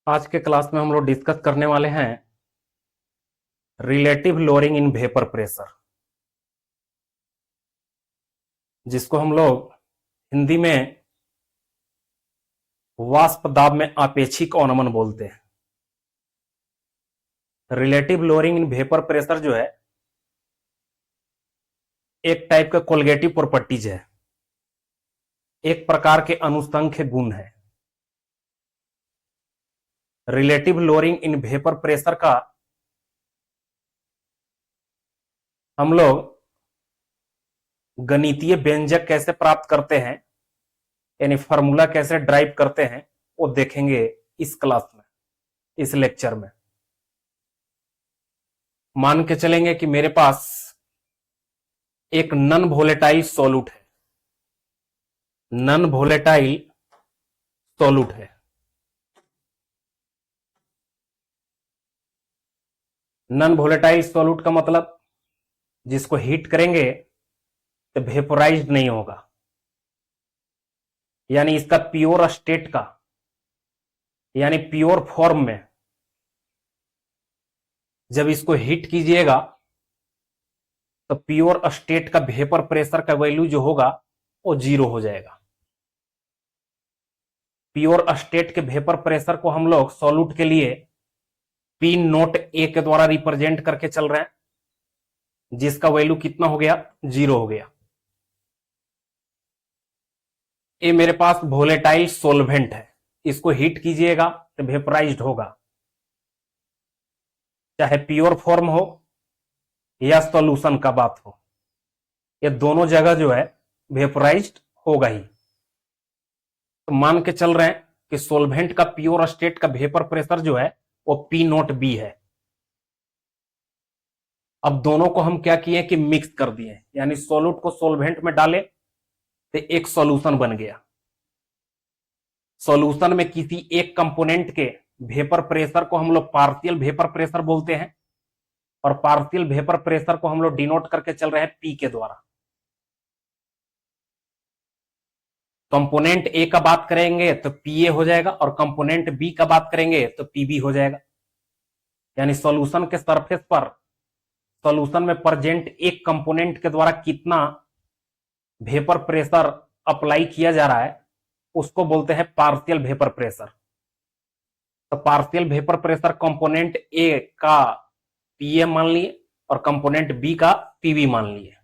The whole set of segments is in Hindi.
आज के क्लास में हम लोग डिस्कस करने वाले हैं relative lowering in vapour pressure, जिसको हम लोग हिंदी में वाष्प दाब में आपेक्षिक अवनमन बोलते हैं। Relative lowering in vapour pressure जो है एक टाइप का कोलगेटिव प्रॉपर्टीज है, एक प्रकार के अनुसंख्य गुण है। Relative lowering in vapour pressure का हम लोग गणितीय व्यंजक कैसे प्राप्त करते हैं, यानी फार्मूला कैसे ड्राइव करते हैं, वो देखेंगे इस क्लास में, इस लेक्चर में। मान के चलेंगे कि मेरे पास एक नॉन वोलेटाइल सॉल्यूट है, नॉन वोलेटाइल सॉल्यूट है। नॉन वोलेटाइल सॉल्यूट का मतलब जिसको हीट करेंगे तो वेपोराइज्ड नहीं होगा, यानी इसका प्योर स्टेट का, यानी प्योर फॉर्म में जब इसको हीट कीजिएगा तो प्योर स्टेट का वेपर प्रेशर का वैल्यू जो होगा वो 0 हो जाएगा। प्योर स्टेट के वेपर प्रेशर को हम लोग सॉल्यूट के लिए पी नोट ए के द्वारा रिप्रेजेंट करके चल रहे हैं, जिसका वैल्यू कितना हो गया, 0 हो गया। ये मेरे पास वोलेटाइल सोलवेंट है, इसको हीट कीजिएगा तो वेपराइज्ड होगा, चाहे प्योर फॉर्म हो या सॉल्यूशन का बात हो, ये दोनों जगह जो है वेपराइज्ड होगा ही। तो मान के चल रहे हैं कि सोलवेंट का प्योर स्टेट का वेपर प्रेशर जो है वो पी नोट बी है। अब दोनों को हम क्या किए कि मिक्स कर दिए, यानी सॉल्यूट को सोलवेंट में डाले तो एक सॉल्यूशन बन गया। सॉल्यूशन में किसी एक कंपोनेंट के वेपर प्रेशर को हम लोग पार्शियल वेपर प्रेशर बोलते हैं, और पार्शियल वेपर प्रेशर को हम लोग डिनोट करके चल रहे हैं पी के द्वारा। कंपोनेंट ए का बात करेंगे तो पीए हो जाएगा, और कंपोनेंट बी का बात करेंगे तो पीबी हो जाएगा। यानी सॉल्यूशन के सरफेस पर सॉल्यूशन में प्रेजेंट एक कंपोनेंट के द्वारा कितना वेपर प्रेशर अप्लाई किया जा रहा है उसको बोलते हैं पार्शियल वेपर प्रेशर। तो partial vapour pressure component A का पीए मान लिए और कंपोनेंट बी का पीबी मान लिए।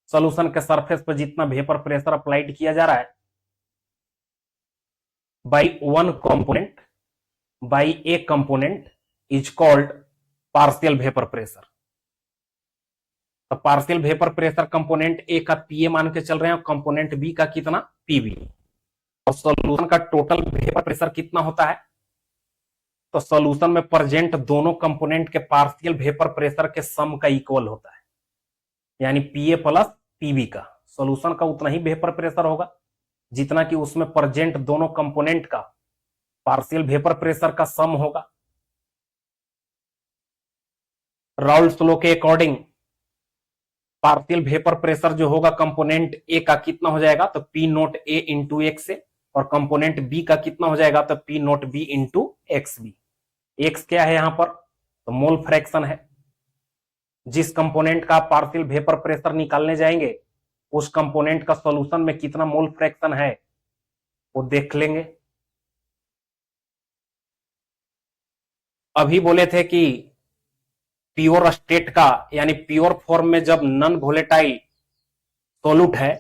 सॉल्यूशन के सरफेस पर जितना वेपर प्रेशर अप्लाइड किया जा रहा है by one component by a component is called partial vapour pressure. तो partial vapour pressure component A का पीए मान के चल रहे हैं और कंपोनेंट बी का कितना, पीबी। और सॉल्यूशन का टोटल वेपर प्रेशर कितना होता है, तो सॉल्यूशन में प्रेजेंट दोनों कंपोनेंट के पार्शियल वेपर प्रेशर के सम का इक्वल होता है, यानी पीए प्लस पीबी का सॉल्यूशन का उतना ही वेपर प्रेशर होगा जितना कि उसमें प्रेजेंट दोनों कंपोनेंट का पार्शियल वेपर प्रेशर का सम होगा। राउल्ट लॉ के अकॉर्डिंग पार्शियल वेपर प्रेशर जो होगा कंपोनेंट ए का कितना हो जाएगा, तो P naught A into X से, और कंपोनेंट बी का कितना हो जाएगा, तो P naught B into X B. X क्या है यहां पर, तो मोल फ्रैक्शन है। जिस कंपोनेंट का पार्शियल वेपर प्रेशर निकालने जाएंगे उस कंपोनेंट का सॉल्यूशन में कितना मोल फ्रैक्शन है वो देख लेंगे। अभी बोले थे कि प्योर स्टेट का, यानी प्योर फॉर्म में जब नॉन वोलेटाइल सॉल्यूट है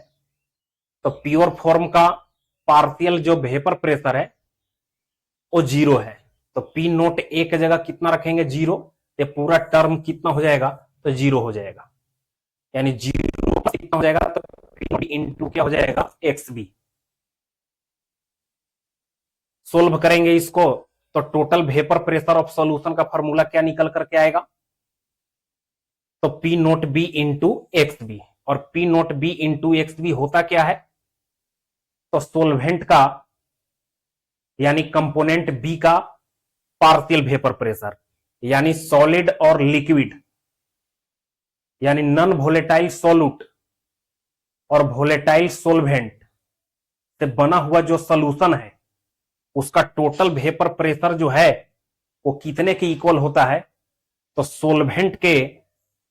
तो प्योर फॉर्म का पार्शियल जो वेपर प्रेशर है वो 0 है। तो पी नोट ए की जगह कितना रखेंगे, 0। ये पूरा टर्म कितना हो जाएगा, तो 0 हो जाएगा, यानी 0 कितना हो जाएगा, तो पी नोट इंटू क्या हो जाएगा, एक्स बी। सोल्व करेंगे इसको तो total vapour pressure of solution का फॉर्मूला क्या निकल करके आएगा, तो P naught B into X B. और P naught B into X B होता क्या है, तो सोलवेंट का यानी कंपोनेंट बी का पार्शियल वेपर प्रेशर, यानी सॉलिड और लिक्विड, यानी नॉन वोलेटाइल सॉल्यूट और वोलेटाइल सोलवेंट से बना हुआ जो सॉल्यूशन है उसका टोटल वेपर प्रेशर जो है वो कितने के इक्वल होता है? तो सोलवेंट के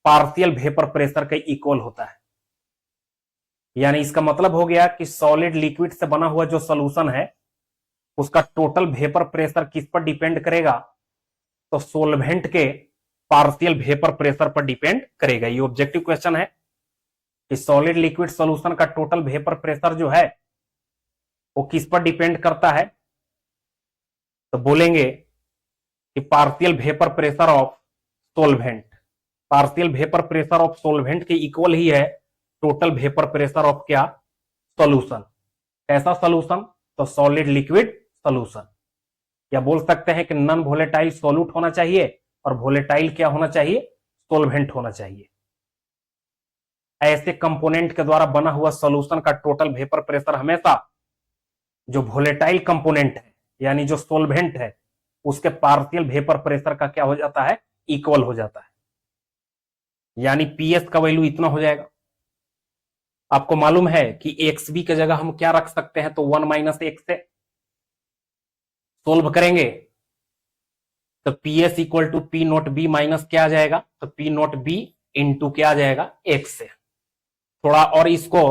पार्शियल वेपर प्रेशर के इक्वल होता है। यानी इसका मतलब हो गया कि सॉलिड लिक्विड से बना हुआ जो सॉल्यूशन है उसका टोटल वेपर प्रेशर किस पर डिपेंड करेगा? तो सोलवेंट के पार्शियल वेपर प्रेशर पर डिपेंड करेगा। ये ऑब्जेक्टिव क्वेश्चन है कि सॉलिड लिक्विड सॉल्यूशन का टोटल वेपर प्रेशर जो है वो किस पर डिपेंड करता है? तो बोलेंगे कि partial vapour pressure of solvent. Partial vapour pressure of solvent के इक्वल ही है टोटल वेपर प्रेशर ऑफ क्या? सॉल्यूशन। कैसा सॉल्यूशन? तो सॉलिड लिक्विड सॉल्यूशन। या बोल सकते हैं कि नॉन वोलेटाइल सॉल्यूट होना चाहिए और वोलेटाइल क्या होना चाहिए? सोलवेंट होना चाहिए। ऐसे कंपोनेंट के द्वारा बना हुआ सॉल्यूशन का टोटल वेपर प्रेशर हमेशा जो वोलेटाइल कंपोनेंट है यानी जो सोलवेंट है उसके पार्शियल वेपर प्रेशर का क्या हो जाता है? इक्वल हो जाता है। यानी पीएस का वैल्यू इतना हो जाएगा। आपको मालूम है कि एक्स बी की जगह हम क्या रख सकते हैं? तो 1 माइनस एक्स से सोल्व करेंगे तो PS equal to P naught B minus क्या आ जाएगा? तो पी नोट बी इंटू क्या आ जाएगा? एक्स से। थोड़ा और इसको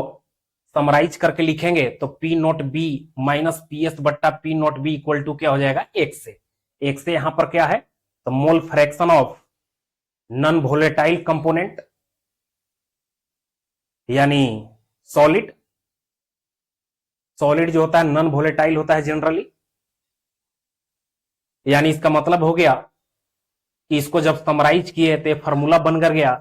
समराइज करके लिखेंगे तो P naught B minus P S बट्टा P naught B equal to क्या हो जाएगा? एक्स से। एक्स से यहां पर क्या है? तो mole fraction of non volatile component यानी सॉलिड। सॉलिड जो होता है नॉन वोलेटाइल होता है जनरली। यानी इसका मतलब हो गया कि इसको जब समराइज किए तो फॉर्मूला बन कर गया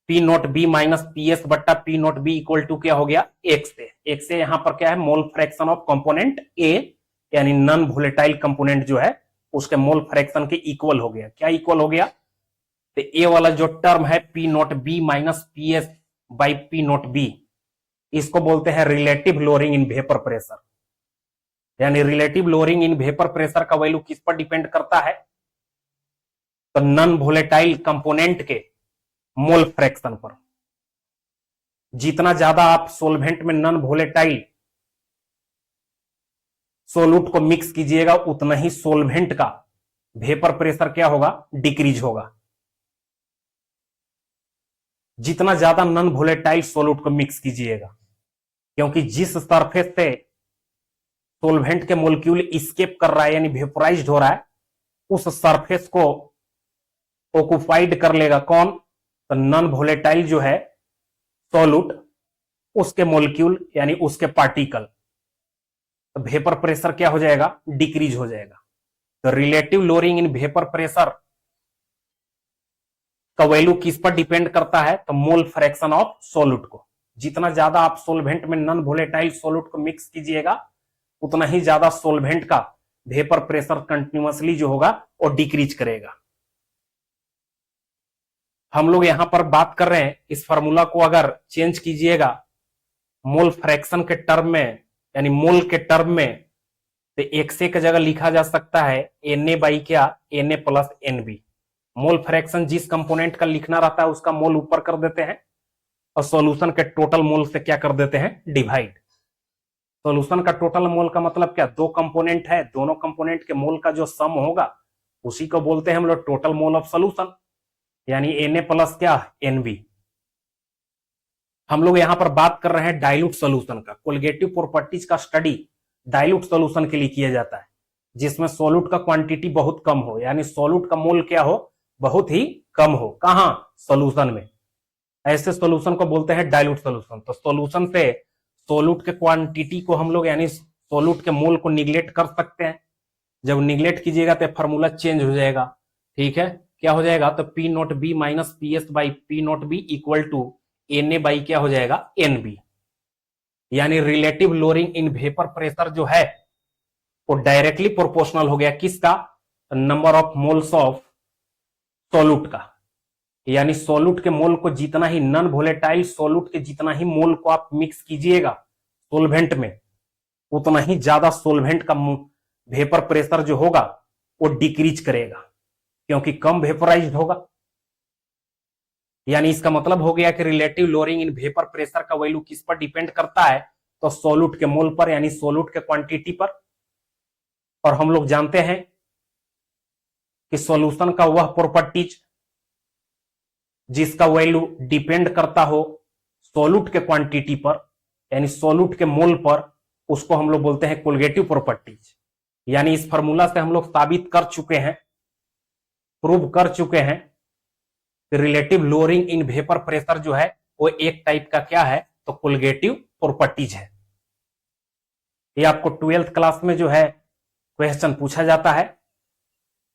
P naught B minus P S बट्टा P naught B equal to क्या हो गया? एक्स से। एक्स से यहां पर क्या है? मोल फ्रैक्शन ऑफ कंपोनेंट ए यानी नॉन वोलेटाइल कंपोनेंट जो है उसके मोल फ्रैक्शन के इक्वल हो गया। क्या इक्वल हो गया? तो ए वाला जो टर्म है P naught B minus P S by P naught B इसको बोलते हैं relative lowering in vapour pressure. यानी relative lowering in vapour pressure का वैल्यू किस पर डिपेंड करता है? तो नॉन वोलेटाइल कंपोनेंट के मोल फ्रैक्शन पर। जितना ज्यादा आप सोलवेंट में नॉन वोलेटाइल सोलूट को मिक्स कीजिएगा उतना ही सोलवेंट का वेपर प्रेशर क्या होगा? डिक्रीज होगा। जितना ज्यादा नॉन वोलेटाइल सोलूट को मिक्स कीजिएगा, क्योंकि जिस सरफेस से सोलवेंट के मोलिक्यूल इस्केप कर रहा है यानी वेपोराइज्ड हो रहा है उस सरफेस को ऑक्युपाइड कर लेगा कौन? तो नॉन वोलेटाइल जो है सोलूट उसके मोलिक्यूल यानी उसके पार्टिकल। तो वेपर प्रेशर क्या हो जाएगा? डिक्रीज हो जाएगा। तो relative lowering in vapour pressure का वैल्यू किस पर डिपेंड करता है? तो मोल फ्रैक्शन ऑफ सोलूट को। जितना ज्यादा आप सोलवेंट में नॉन वोलेटाइल सोलूट को मिक्स कीजिएगा उतना ही ज्यादा सोलवेंट का वेपर प्रेशर कंटिन्यूअसली जो होगा वो डिक्रीज करेगा। हम लोग यहां पर बात कर रहे हैं इस फार्मूला को अगर चेंज कीजिएगा मोल फ्रैक्शन के टर्म में यानी मोल के टर्म में तो एक्सए की जगह लिखा जा सकता है एन बाई क्या? N plus N B. Mole fraction जिस कंपोनेंट का लिखना रहता है उसका मोल ऊपर कर देते हैं और सॉल्यूशन के टोटल मोल से क्या कर देते हैं? डिवाइड। सॉल्यूशन का टोटल मोल का मतलब क्या? दो कंपोनेंट है, दोनों कंपोनेंट के मोल का जो सम होगा उसी को बोलते हैं हम लोग टोटल मोल ऑफ सॉल्यूशन यानी एन प्लस क्या? N B. हम लोग यहां पर बात कर रहे हैं डाइल्यूट सॉल्यूशन का। कोलिगेटिव प्रॉपर्टीज का स्टडी डाइल्यूट सॉल्यूशन के लिए किया जाता है जिसमें सोलूट का क्वांटिटी बहुत कम हो यानी सोलूट का मोल क्या हो? बहुत ही कम हो। कहां? सॉल्यूशन में। ऐसे सॉल्यूशन को बोलते हैं डाइल्यूट सॉल्यूशन। तो सॉल्यूशन से सोलूट के क्वांटिटी को हम लोग यानी सोलूट के मोल को निगलेक्ट कर सकते हैं। जब निगलेक्ट कीजिएगा तो फॉर्मूला चेंज हो जाएगा। ठीक है, क्या हो जाएगा? तो P naught B minus P S by P naught B equal to N A by क्या हो जाएगा? N B. यानी relative lowering in vapour pressure जो है वो डायरेक्टली प्रोपोर्शनल हो गया किसका? Number of moles of solute का। यानी सोलूट के मोल को जितना ही नॉन वोलेटाइल सोलूट के जितना ही मोल को आप मिक्स कीजिएगा सोलवेंट में उतना ही ज्यादा सोलवेंट का वेपर प्रेशर जो होगा वो डिक्रीज करेगा क्योंकि कम वेपोराइज्ड होगा। यानी इसका मतलब हो गया कि relative lowering in vapour pressure का वैल्यू किस पर डिपेंड करता है? तो सोलूट के मोल पर यानी सोलूट के क्वांटिटी पर। और हम लोग जानते हैं कि सॉल्यूशन का वह प्रॉपर्टीज जिसका वैल्यू डिपेंड करता हो सॉल्यूट के क्वांटिटी पर, यानी सॉल्यूट के मोल पर, उसको हम लोग बोलते हैं कोलिगेटिव प्रॉपर्टीज। यानी इस फार्मूला से हम लोग साबित कर चुके हैं, प्रूव कर चुके हैं कि relative lowering in vapour pressure जो है वो एक टाइप का क्या है, तो कोलिगेटिव प्रॉपर्टीज है। ये आपको 12th क्लास में जो है क्वेश्चन पूछा जाता है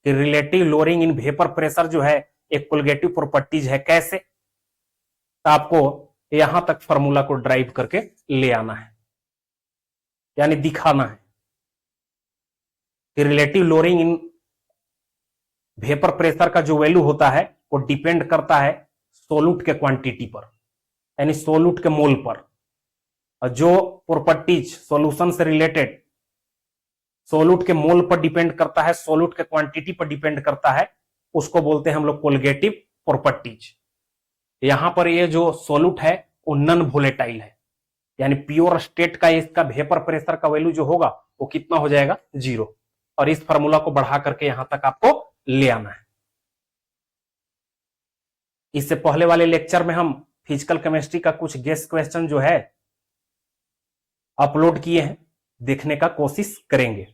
कि relative lowering in vapour pressure जो है एक कोलिगेटिव प्रॉपर्टीज है, कैसे। तो आपको यहां तक फार्मूला को ड्राइव करके ले आना है, यानी दिखाना है कि relative lowering in vapour pressure का जो वैल्यू होता है वो डिपेंड करता है सोल्यूट के क्वांटिटी पर, यानी सोल्यूट के मोल पर। और जो प्रॉपर्टीज सॉल्यूशन से रिलेटेड सोल्यूट के मोल पर डिपेंड करता है, सोल्यूट के क्वांटिटी पर डिपेंड करता है, उसको बोलते हैं हम लोग कोलिगेटिव प्रॉपर्टीज। यहां पर ये जो सोल्यूट है वो नॉन वोलेटाइल है, यानी प्योर स्टेट का इसका वेपर प्रेशर का वैल्यू जो होगा वो कितना हो जाएगा, 0। और इस फार्मूला को बढ़ा करके यहां तक आपको ले आना है। इससे पहले वाले लेक्चर में हम फिजिकल केमिस्ट्री का कुछ गेस्ट क्वेश्चन जो है अपलोड किए हैं, देखने का कोशिश करेंगे।